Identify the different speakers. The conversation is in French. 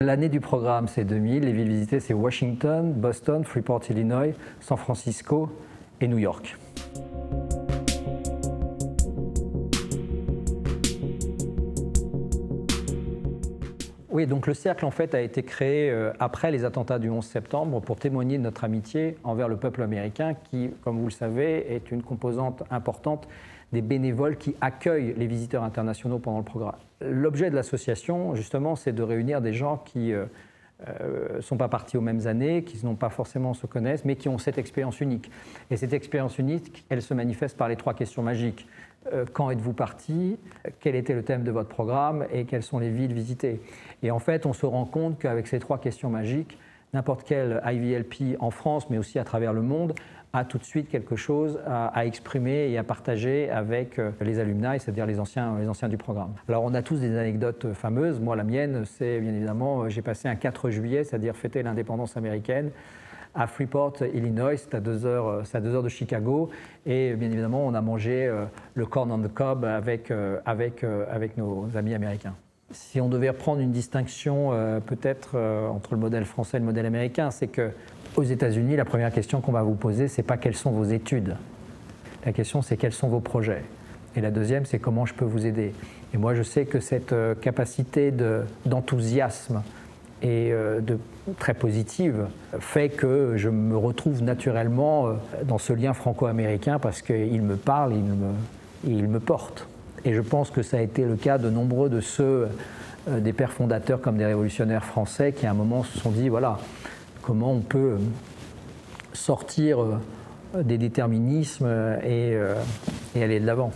Speaker 1: L'année du programme, c'est 2000. Les villes visitées, c'est Washington, Boston, Freeport, Illinois, San Francisco et New York. Oui, donc le cercle en fait a été créé après les attentats du 11 septembre pour témoigner de notre amitié envers le peuple américain qui, comme vous le savez, est une composante importante des bénévoles qui accueillent les visiteurs internationaux pendant le programme. L'objet de l'association, justement, c'est de réunir des gens qui ne sont pas partis aux mêmes années, qui n'ont pas forcément se connaissent, mais qui ont cette expérience unique. Et cette expérience unique, elle se manifeste par les 3 questions magiques. Quand êtes-vous parti? Quel était le thème de votre programme? Et quelles sont les villes visitées? Et en fait, on se rend compte qu'avec ces 3 questions magiques, n'importe quel IVLP en France, mais aussi à travers le monde, a tout de suite quelque chose à exprimer et à partager avec les alumni, c'est-à-dire les anciens du programme. Alors on a tous des anecdotes fameuses. Moi, la mienne, c'est bien évidemment, j'ai passé un 4 juillet, c'est-à-dire fêter l'indépendance américaine, à Freeport, Illinois, c'est à 2 heures de Chicago. Et bien évidemment, on a mangé le corn on the cob avec nos amis américains. Si on devait reprendre une distinction peut-être entre le modèle français et le modèle américain, c'est qu'aux États-Unis, la première question qu'on va vous poser, c'est pas quelles sont vos études. La question, c'est quels sont vos projets. Et la deuxième, c'est comment je peux vous aider. Et moi, je sais que cette capacité d'enthousiasme et très positive fait que je me retrouve naturellement dans ce lien franco-américain parce qu'il me parle, il me porte. Et je pense que ça a été le cas de nombreux de ceux, des pères fondateurs comme des révolutionnaires français qui à un moment se sont dit, voilà, comment on peut sortir des déterminismes et aller de l'avant.